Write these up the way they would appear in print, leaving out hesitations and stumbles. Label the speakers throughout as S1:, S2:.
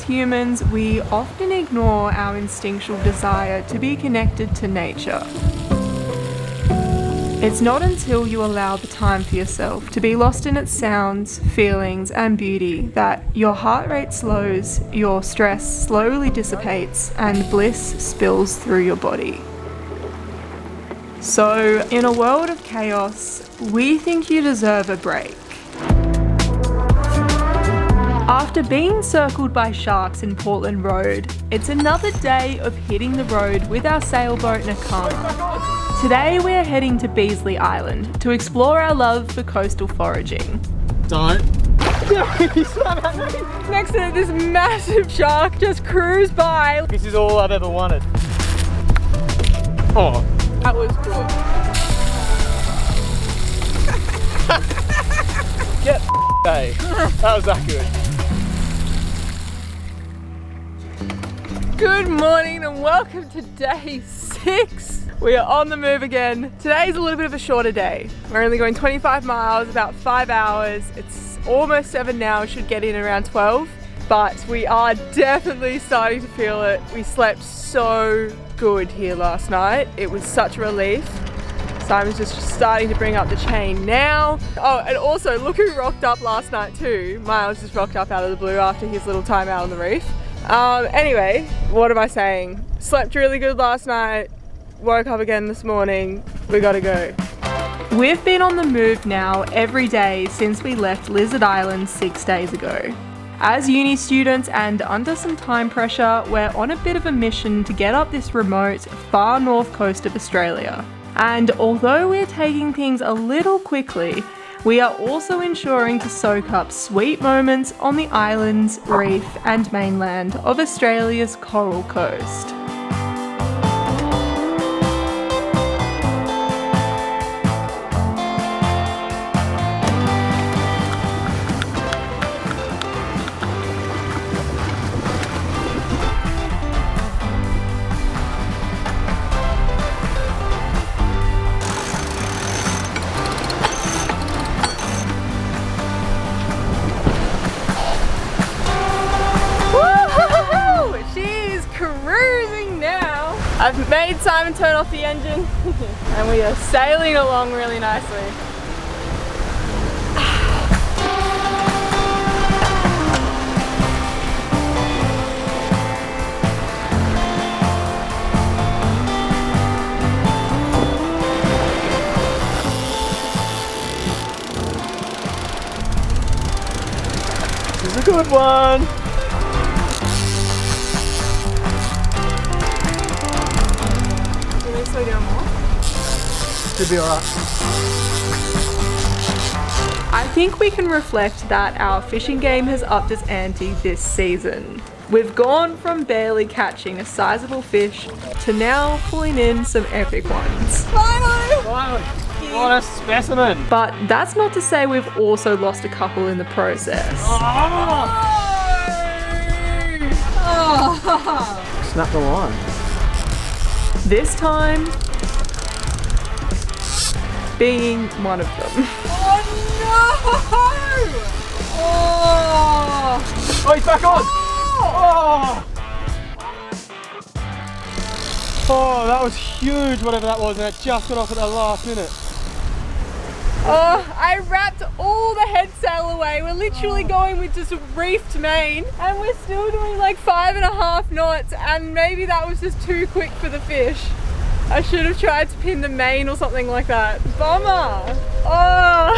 S1: humans, we often ignore our instinctual desire to be connected to nature. It's not until you allow the time for yourself to be lost in its sounds, feelings, and beauty that your heart rate slows, your stress slowly dissipates, and bliss spills through your body. So, in a world of chaos, we think you deserve a break. After being circled by sharks in Portland Road, it's another day of hitting the road with our sailboat Nakama. Today we are heading to Beasley Island to explore our love for coastal foraging.
S2: Don't.
S1: Next to this massive shark just cruised by.
S2: This is all I've ever wanted. Oh.
S1: That was good.
S2: Get hey. That was that good.
S1: Good morning and welcome to day 6. We are on the move again. Today's a little bit of a shorter day. We're only going 25 miles, about 5 hours. It's almost 7 now, should get in around 12. But we are definitely starting to feel it. We slept so good here last night. It was such a relief. Simon's just starting to bring up the chain now. Oh, and also look who rocked up last night too. Miles just rocked up out of the blue after his little time out on the reef. Anyway, what am I saying? Slept really good last night. Woke up again this morning. We gotta go. We've been on the move now every day since we left Lizard Island 6 days ago. As uni students and under some time pressure, we're on a bit of a mission to get up this remote, far north coast of Australia. And although we're taking things a little quickly, we are also ensuring to soak up sweet moments on the islands, reef and mainland of Australia's Coral Coast. I've made Simon turn off the engine and we are sailing along really nicely.
S2: This is a good one.
S1: Slow down more.
S2: Should be alright.
S1: I think we can reflect that our fishing game has upped its ante this season. We've gone from barely catching a sizable fish to now pulling in some epic ones.
S2: Finally! What a specimen!
S1: But that's not to say we've also lost a couple in the process.
S2: Oh. Snap the line.
S1: This time, being one of them.
S2: Oh no! Oh, he's back on! Oh! Oh, that was huge, whatever that was, and it just got off at the last minute.
S1: Oh, I wrapped all the head sail away. We're literally going with just a reefed main and we're still doing like 5.5 knots, and maybe that was just too quick for the fish. I should have tried to pin the main or something like that. Bummer! Oh!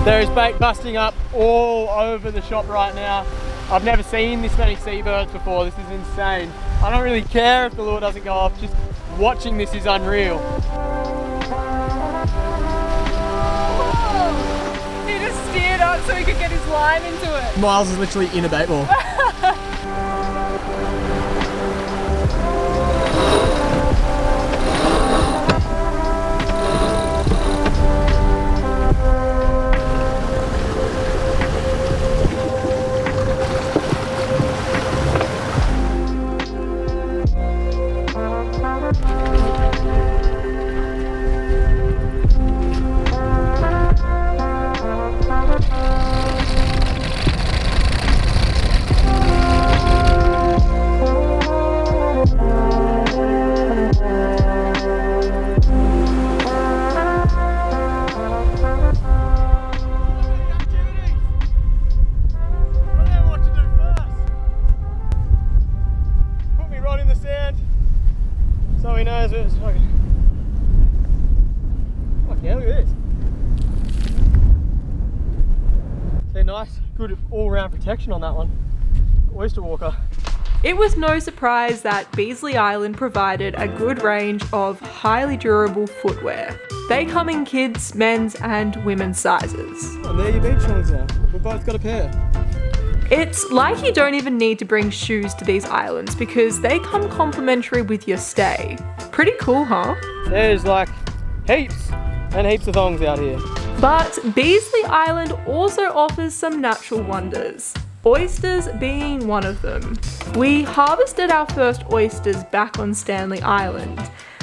S2: There is bait busting up all over the shop right now. I've never seen this many seabirds before. This is insane. I don't really care if the lure doesn't go off. Just watching this is unreal.
S1: it up so he could get his line into it.
S2: Miles is literally in a bait ball. So he knows it's fucking... Fuck yeah, look at this. See, nice, good all-round protection on that one. Oyster walker.
S1: It was no surprise that Beasley Island provided a good range of highly durable footwear. They come in kids, men's and women's sizes.
S2: Oh, and there your beach ones are. We've both got a pair.
S1: It's like you don't even need to bring shoes to these islands because they come complimentary with your stay. Pretty cool, huh?
S2: There's like heaps and heaps of thongs out here.
S1: But Beasley Island also offers some natural wonders, oysters being one of them. We harvested our first oysters back on Stanley Island,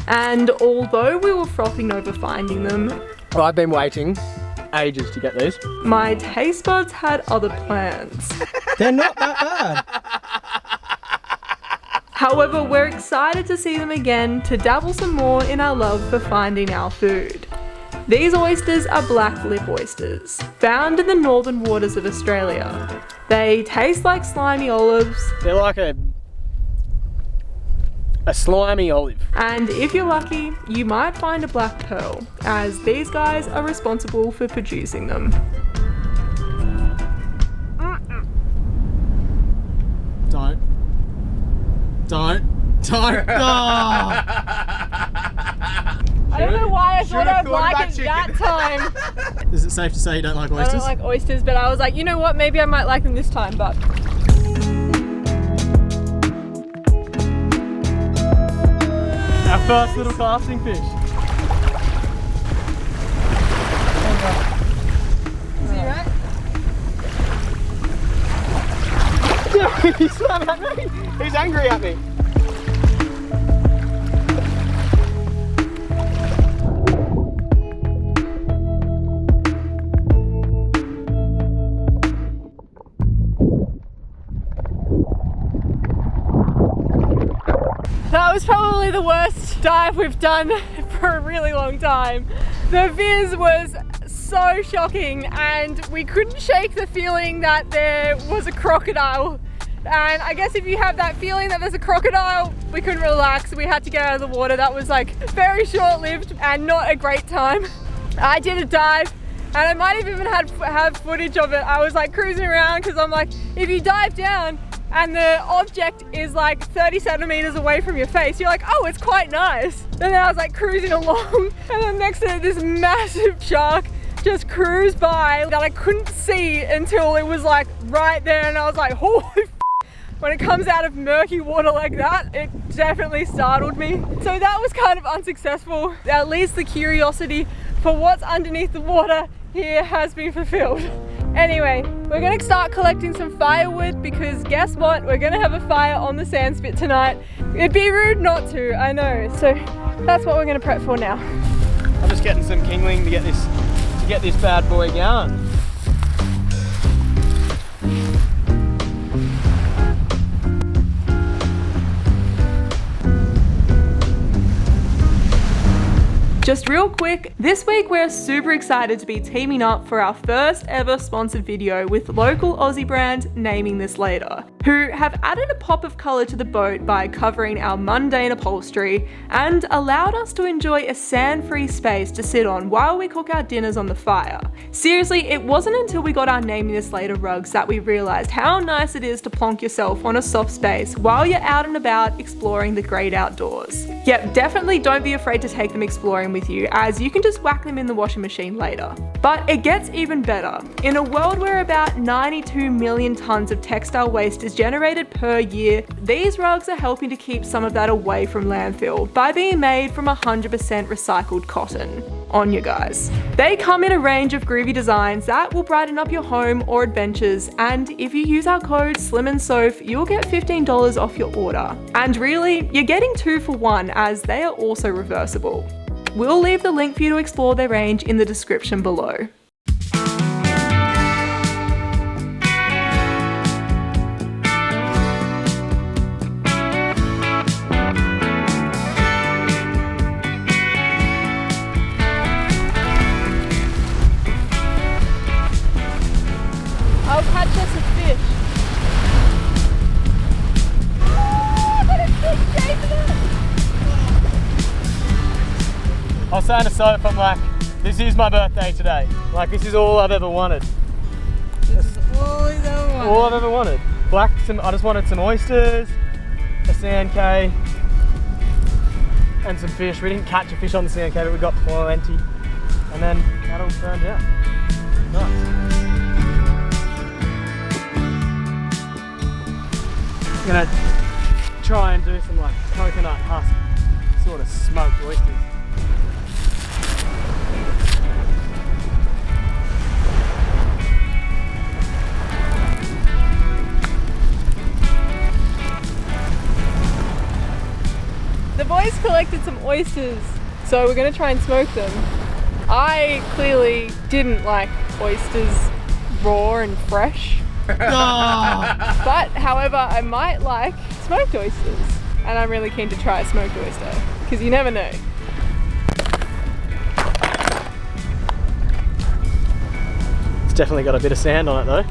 S1: and although we were frothing over finding them,
S2: Well, I've been waiting ages to get these.
S1: my taste buds had other plans.
S2: They're not that bad.
S1: However, we're excited to see them again to dabble some more in our love for finding our food. These oysters are black lip oysters, found in the northern waters of Australia. They taste like slimy olives,
S2: They're like a slimy olive.
S1: and if you're lucky, you might find a black pearl, as these guys are responsible for producing them.
S2: Don't. Oh.
S1: I don't know why I thought I'd like it that time.
S2: Is it safe to say you don't like
S1: I
S2: oysters?
S1: don't like oysters, but I was like, you know what, maybe I might like them this time, but...
S2: Our first little casting fish.
S1: Is he right?
S2: He swam at me. He's angry at me.
S1: That was probably the worst dive we've done for a really long time. The viz was so shocking and we couldn't shake the feeling that there was a crocodile. And I guess if you have that feeling that there's a crocodile, we couldn't relax. We had to get out of the water. That was like very short-lived and not a great time. I did a dive and I might have even have footage of it. I was like cruising around because I'm like, if you dive down and the object is like 30 centimeters away from your face, you're like, oh, it's quite nice. And then I was like cruising along and then next to this massive shark just cruised by that I couldn't see until it was like right there, and I was like, holy f***. When it comes out of murky water like that, it definitely startled me. So that was kind of unsuccessful. At least the curiosity for what's underneath the water here has been fulfilled. Anyway, we're gonna start collecting some firewood because guess what? We're gonna have a fire on the sand spit tonight. It'd be rude not to, I know. So that's what we're gonna prep for now.
S2: I'm just getting some kingling to get this bad boy going.
S1: Just real quick, this week we're super excited to be teaming up for our first ever sponsored video with local Aussie brand Naming This Later, who have added a pop of colour to the boat by covering our mundane upholstery and allowed us to enjoy a sand-free space to sit on while we cook our dinners on the fire. Seriously, it wasn't until we got our Naming This Later rugs that we realised how nice it is to plonk yourself on a soft space while you're out and about exploring the great outdoors. Yep, definitely don't be afraid to take them exploring with you, as you can just whack them in the washing machine later. But it gets even better. In a world where about 92 million tons of textile waste is generated per year, these rugs are helping to keep some of that away from landfill by being made from 100% recycled cotton. On you guys. They come in a range of groovy designs that will brighten up your home or adventures, and if you use our code SLIMANDSOF, you'll get $15 off your order. And really, you're getting 2 for 1 as they are also reversible. We'll leave the link for you to explore their range in the description below. I'll catch us a fish. Oh, I got a fish chasing it.
S2: I was saying to Soph, I'm like, this is my birthday today. Like, this is all I've ever wanted.
S3: This is all he's ever wanted.
S2: All I've ever wanted. I just wanted some oysters, a sand K, and some fish. We didn't catch a fish on the sand K, but we got plenty. And then that all turned out. Nice. I'm gonna try and do some like coconut husk sort of smoked oysters.
S1: The boys collected some oysters, so we're gonna try and smoke them. I clearly didn't like oysters raw and fresh. But however, I might like smoked oysters, and I'm really keen to try a smoked oyster because you never know.
S2: It's definitely got a bit of sand on it though.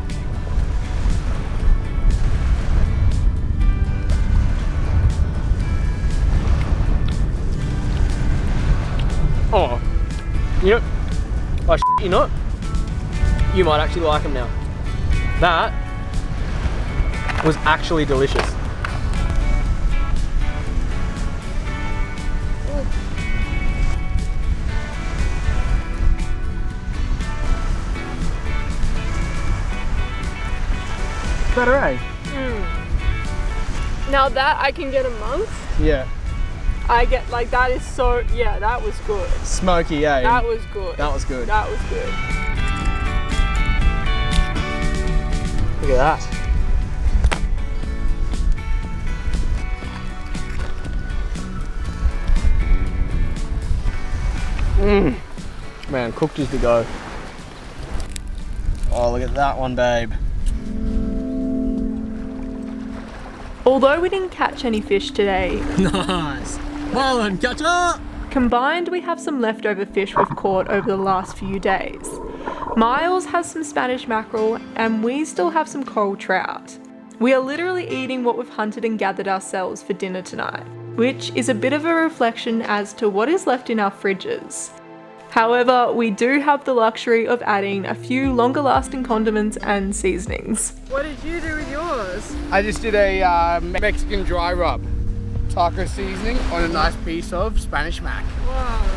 S2: Oh, you know, I you not. You might actually like them now. That was actually delicious. Better, eh?
S1: Now that I can get amongst,
S2: Yeah.
S1: I get like that is so, yeah, that was good.
S2: Smoky, eh?
S1: That was good.
S2: That was good.
S1: That was good.
S2: Look at that. Man, cooked as to go. Oh, look at that one, babe.
S1: Although we didn't catch any fish today,
S2: Nice. Well then, catch up.
S1: combined we have some leftover fish we've caught over the last few days. Miles has some Spanish mackerel and we still have some coral trout. We are literally eating what we've hunted and gathered ourselves for dinner tonight, which is a bit of a reflection as to what is left in our fridges. However, we do have the luxury of adding a few longer lasting condiments and seasonings.
S3: What did you do with yours?
S4: I just did a Mexican dry rub taco seasoning on a nice piece of Spanish mac.
S3: Wow.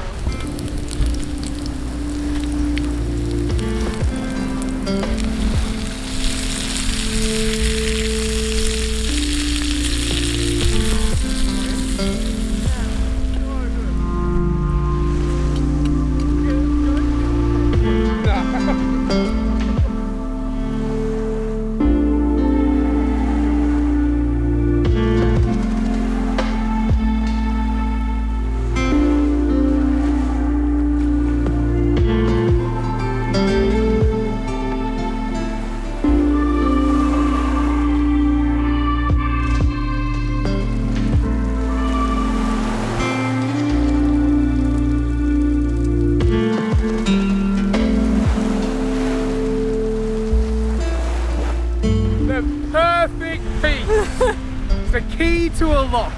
S4: Perfect piece. It's the key to a lock.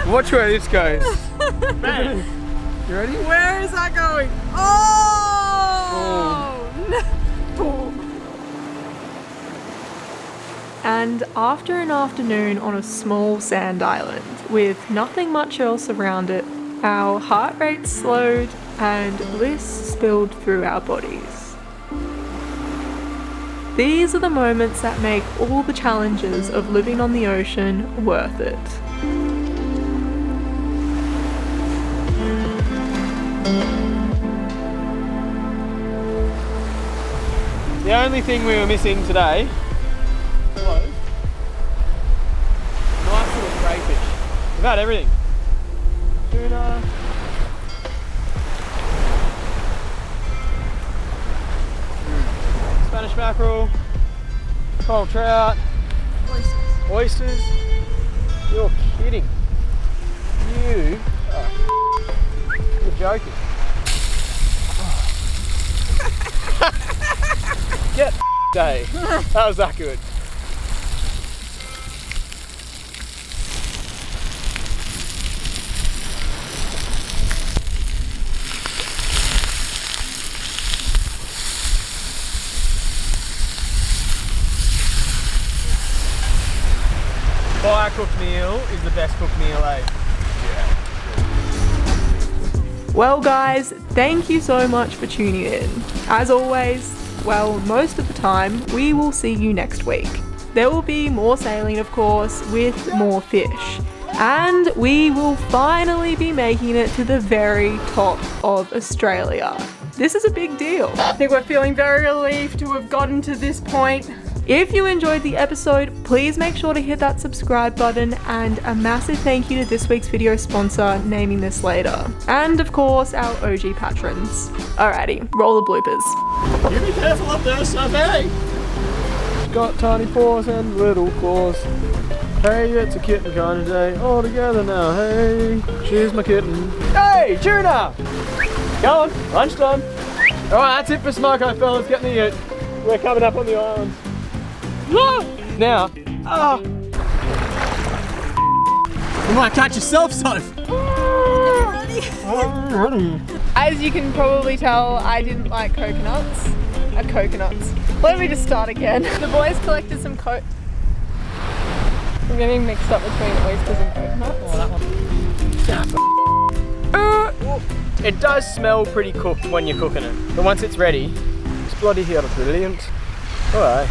S4: Watch where this goes.
S2: Man.
S4: You ready?
S3: Where is that going? Oh! No.
S1: And after an afternoon on a small sand island with nothing much else around it, our heart rate slowed and bliss spilled through our bodies. These are the moments that make all the challenges of living on the ocean worth it.
S2: The only thing we were missing today was nice little crayfish. We've had everything. Tuna. Spanish mackerel. Coral trout. Oysters. You're kidding. You're joking. Get day. That was that good. Fire cooked meal is the best cooked meal, eh?
S1: Well guys, thank you so much for tuning in. As always, well, most of the time, we will see you next week. There will be more sailing, of course, with more fish. And we will finally be making it to the very top of Australia. This is a big deal.
S3: I think we're feeling very relieved to have gotten to this point.
S1: If you enjoyed the episode, please make sure to hit that subscribe button, and a massive thank you to this week's video sponsor, Naming This Later. And of course, our OG patrons. Alrighty, roll the bloopers.
S2: You be careful up there, Sunday! Got tiny paws and little claws. Hey, it's a kitten kind of day. All together now, hey, she's my kitten. Hey, tuna! Go on, lunchtime. Alright, that's it for Smoko, fellas. Get me it. We're coming up on the islands. Now, you might catch yourself, Soph.
S1: As you can probably tell, I didn't like coconuts. Let me just start again. The boys collected some I'm getting mixed up between oysters and coconuts.
S2: It does smell pretty cooked when you're cooking it, but once it's ready, it's bloody hell brilliant. Alright.